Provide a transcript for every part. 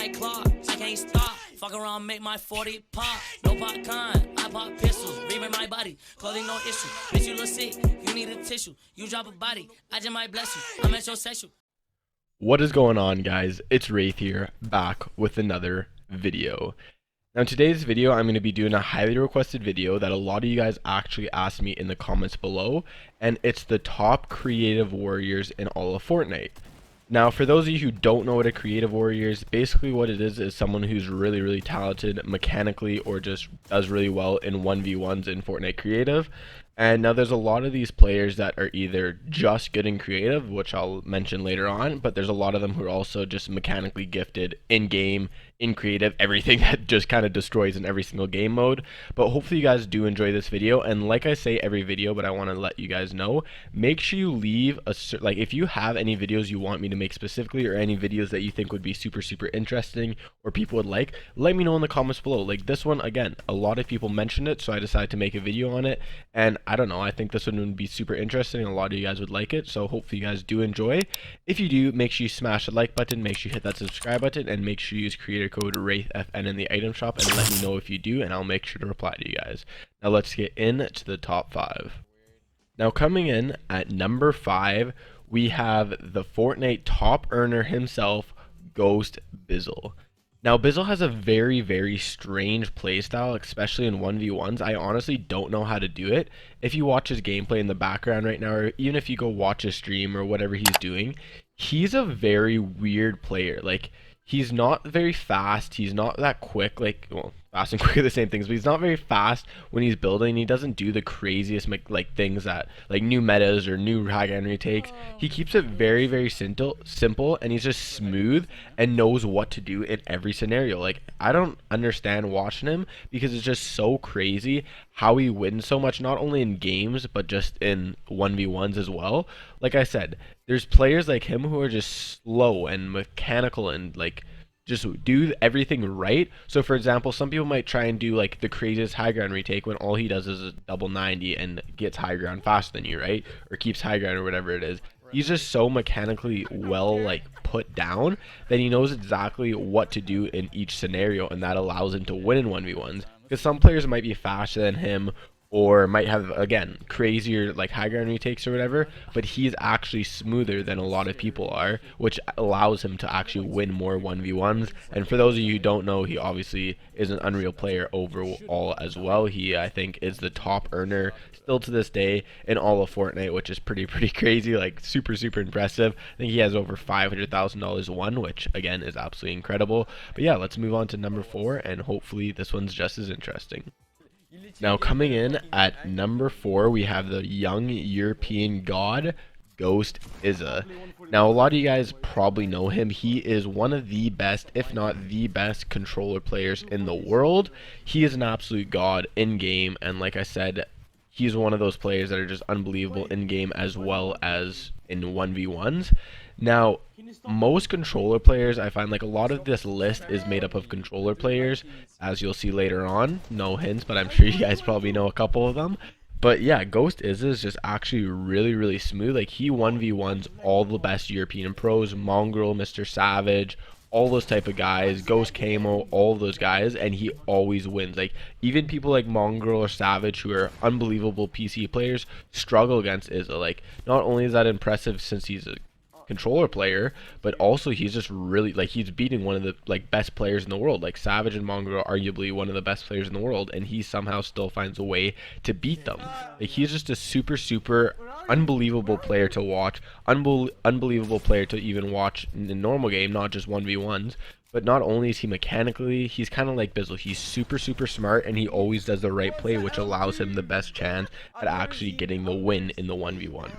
like clock, I can't stop. Fuck around, make my 40 pop. No popcorn, I pop pistols. Reaming my body, clothing no issue. Bitch, you look sick, you need a tissue. You drop a body, I just might bless you. I'm metrosexual. What is going on, guys? It's Wraith here, back with another video. Now in today's video, I'm going to be doing a highly requested video that a lot of you guys actually asked me in the comments below, and it's the top creative warriors in all of Fortnite. Now, for those of you who don't know what a creative warrior is, basically what it is someone who's really talented mechanically or just does really well in 1v1s in Fortnite creative. And now there's a lot of these players that are either just good in creative, which I'll mention later on, but there's a lot of them who are also just mechanically gifted in game, in creative, everything that just kind of destroys in every single game mode. But hopefully you guys do enjoy this video, and like I say every video, but I want to let you guys know, make sure you leave a like if you have any videos you want me to make specifically, or any videos that you think would be super interesting or people would like, let me know in the comments below. Like this one, again, a lot of people mentioned it, so I decided to make a video on it, and I don't know, I think this one would be super interesting. A lot of you guys would like it, so hopefully you guys do enjoy. If you do, make sure you smash the like button, make sure you hit that subscribe button, and make sure you use creator code WraithFN in the item shop, and let me know if you do, and I'll make sure to reply to you guys. Now let's get into the top 5. Now coming in at number 5, we have the Fortnite top earner himself, Ghost Basil. Now Basil has a very strange playstyle, especially in 1v1s. I honestly don't know how to do it. If you watch his gameplay in the background right now, or even if you go watch his stream or whatever he's doing, he's a very weird player. Like, he's not very fast, he's not that quick, like, well, fast and quick are the same things, but he's not very fast when he's building. He doesn't do the craziest like things that like new metas or new high ground retakes. He keeps it very simple, and he's just smooth and knows what to do in every scenario. Like, I don't understand watching him, because it's just so crazy how he wins so much, not only in games but just in 1v1s as well. Like I said, there's players like him who are just slow and mechanical and like just do everything right. So for example, some people might try and do like the craziest high ground retake when all he does is a double 90 and gets high ground faster than you, right? Or keeps high ground or whatever it is. He's just so mechanically well like put down that he knows exactly what to do in each scenario, and that allows him to win in 1v1s. Because some players might be faster than him, or might have, again, crazier like high ground retakes or whatever, but he's actually smoother than a lot of people are, which allows him to actually win more 1v1s. And for those of you who don't know, he obviously is an unreal player overall as well. He, I think, is the top earner still to this day in all of Fortnite, which is pretty crazy, like super impressive. I think he has over $500,000 won, which again is absolutely incredible. But yeah, let's move on to number 4, and hopefully this one's just as interesting. Now coming in at number 4, we have the young European god, GhostX. Now a lot of you guys probably know him. He is one of the best, if not the best, controller players in the world. He is an absolute god in game, and like I said, he's one of those players that are just unbelievable in game as well as in 1v1s. Now, most controller players, I find like a lot of this list is made up of controller players, as you'll see later on. No hints, but I'm sure you guys probably know a couple of them. But yeah, GhostX is just actually really smooth. Like, he 1v1s all the best European pros, Mongol, Mr. Savage, all those type of guys, Ghost Camo, all of those guys, and he always wins. Like, even people like Mongol or Savage, who are unbelievable PC players, struggle against Izza. Like, not only is that impressive since he's a controller player, but also he's just really, like, he's beating one of the like best players in the world. Like, Savage and Mongol are arguably one of the best players in the world, and he somehow still finds a way to beat them. Like, he's just a super unbelievable player to watch, unbelievable player to even watch in a normal game, not just 1v1s. But not only is he mechanically, he's kind of like Basil. He's super smart, and he always does the right play, which allows him the best chance at actually getting the win in the 1v1.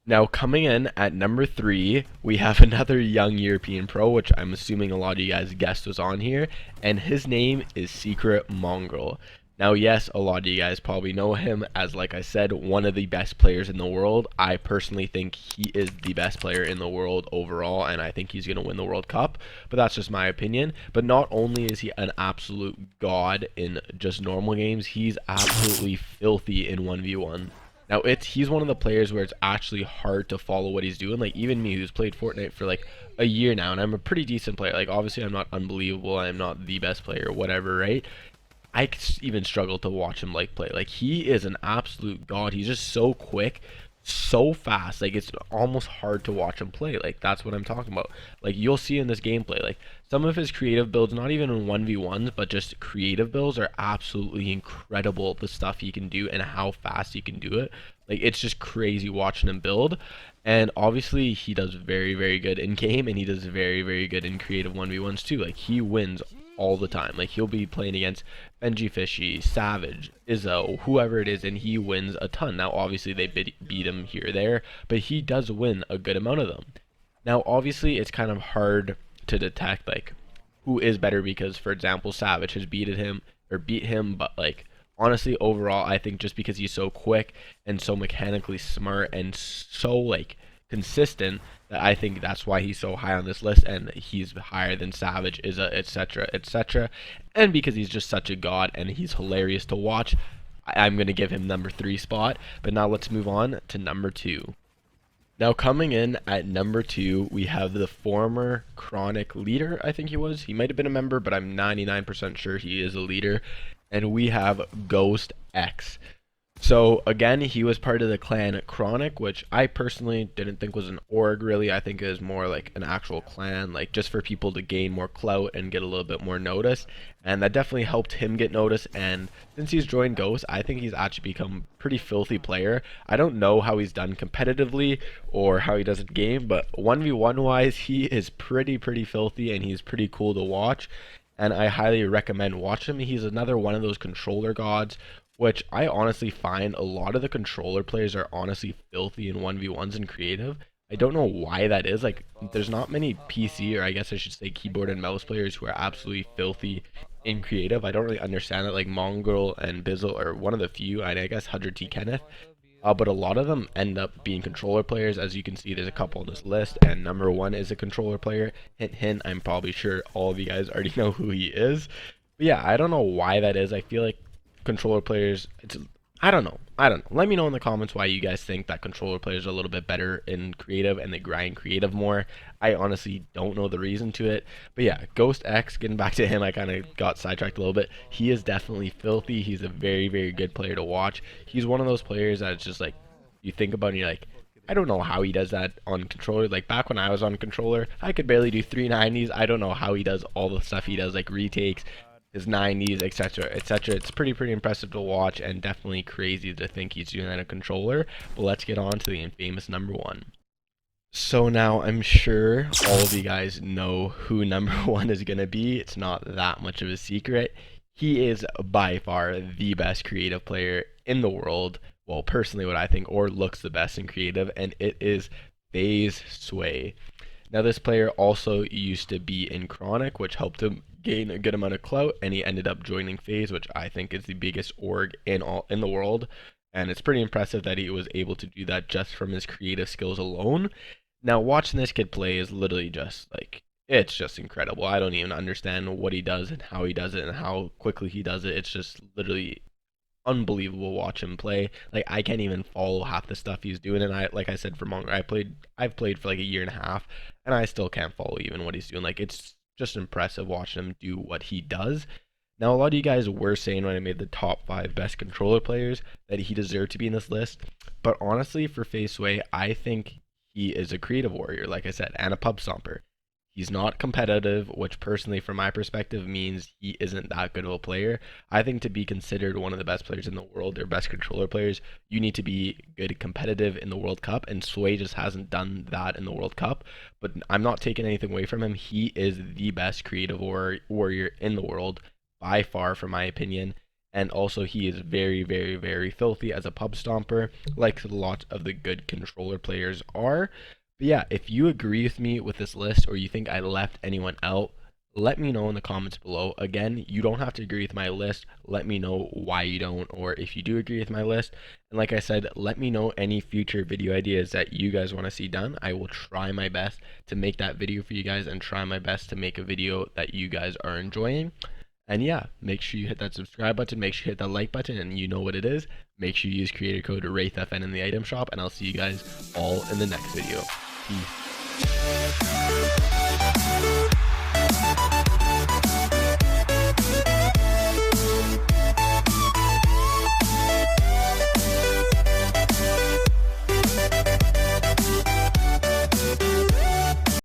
Now coming in at number 3, we have another young European pro, which I'm assuming a lot of you guys guessed was on here, and his name is Secret Mongol. Now yes, a lot of you guys probably know him as, like I said, one of the best players in the world. I personally think he is the best player in the world overall, and I think he's going to win the World Cup, but that's just my opinion. But not only is he an absolute god in just normal games, he's absolutely filthy in 1v1. Now he's one of the players where it's actually hard to follow what he's doing. Like even me, who's played Fortnite for like a year now, and I'm a pretty decent player. Like obviously I'm not unbelievable, I'm not the best player or whatever, right? Even struggle to watch him like play. Like he is an absolute god. He's just so quick, so fast. Like it's almost hard to watch him play. Like that's what I'm talking about. Like you'll see in this gameplay, like some of his creative builds, not even in 1v1s, but just creative builds are absolutely incredible. The stuff he can do and how fast he can do it. Like it's just crazy watching him build. And obviously he does very, very good in game, and he does very, very good in creative 1v1s too. Like he wins all the time. Like he'll be playing against Benji Fishy, Savage, Izzo, whoever it is, and he wins a ton. Now obviously they beat him here or there, but he does win a good amount of them. Now obviously it's kind of hard to detect like who is better, because for example Savage has beat him, but like honestly overall I think just because he's so quick and so mechanically smart and so like consistent, that I think that's why he's so high on this list, and he's higher than Savage, Izza, etc., etc. And because he's just such a god and he's hilarious to watch, I'm gonna give him number 3 spot. But now let's move on to number 2. Now coming in at number 2, we have the former Chronic leader. I think he might have been a member, but I'm 99% sure he is a leader. And we have GhostX. So again, he was part of the clan Chronic, which I personally didn't think was an org really. I think it was more like an actual clan, like just for people to gain more clout and get a little bit more notice. And that definitely helped him get noticed. And since he's joined Ghost, I think he's actually become a pretty filthy player. I don't know how he's done competitively or how he does in game, but 1v1 wise, he is pretty filthy, and he's pretty cool to watch. And I highly recommend watching him. He's another one of those controller gods, which I honestly find a lot of the controller players are honestly filthy in 1v1s and creative. I don't know why that is. Like, there's not many PC, or I guess I should say keyboard and mouse players, who are absolutely filthy in creative. I don't really understand it. Like, Mongol and Basil are one of the few, and I guess 100T Kenneth. But a lot of them end up being controller players. As you can see, there's a couple on this list, and number 1 is a controller player. Hint, hint, I'm probably sure all of you guys already know who he is. But yeah, I don't know why that is. I feel like controller players, I don't know. Let me know in the comments why you guys think that controller players are a little bit better in creative and they grind creative more. I honestly don't know the reason to it. But yeah, GhostX, getting back to him, I kind of got sidetracked a little bit. He is definitely filthy. He's a very good player to watch. He's one of those players that it's just like, you think about it and you're like, I don't know how he does that on controller. Like back when I was on controller, I could barely do 390s. I don't know how he does all the stuff he does, like retakes, his 90s, etc., etc. It's pretty impressive to watch, and definitely crazy to think he's doing that on a controller. But let's get on to the infamous number 1. So now I'm sure all of you guys know who number 1 is going to be. It's not that much of a secret. He is by far the best creative player in the world. Well, personally what I think, or looks the best in creative, and it is FaZe Sway. Now this player also used to be in Chronic, which helped him gain a good amount of clout, and he ended up joining FaZe, which I think is the biggest org in the world. And it's pretty impressive that he was able to do that just from his creative skills alone. Now watching this kid play is literally just like, it's just incredible. I don't even understand what he does and how he does it and how quickly he does it. It's just literally unbelievable watch him play. Like I can't even follow half the stuff he's doing, and like I said for Mongol, I've played for like a year and a half, and I still can't follow even what he's doing. Like it's just impressive watching him do what he does. Now a lot of you guys were saying when I made the top 5 best controller players that he deserved to be in this list, but honestly for FaZe Sway, I think he is a creative warrior, like I said, and a pub stomper. He's not competitive, which personally, from my perspective, means he isn't that good of a player. I think to be considered one of the best players in the world, or best controller players, you need to be good competitive in the World Cup, and Sway just hasn't done that in the World Cup. But I'm not taking anything away from him. He is the best creative warrior in the world, by far, from my opinion. And also, he is very filthy as a pub stomper, like a lot of the good controller players are. But yeah, if you agree with me with this list, or you think I left anyone out, let me know in the comments below. Again, you don't have to agree with my list. Let me know why you don't, or if you do agree with my list. And like I said, let me know any future video ideas that you guys want to see done. I will try my best to make that video for you guys, and try my best to make a video that you guys are enjoying. And yeah, make sure you hit that subscribe button, make sure you hit that like button, and you know what it is. Make sure you use creator code WraithFN in the item shop, and I'll see you guys all in the next video. Peace.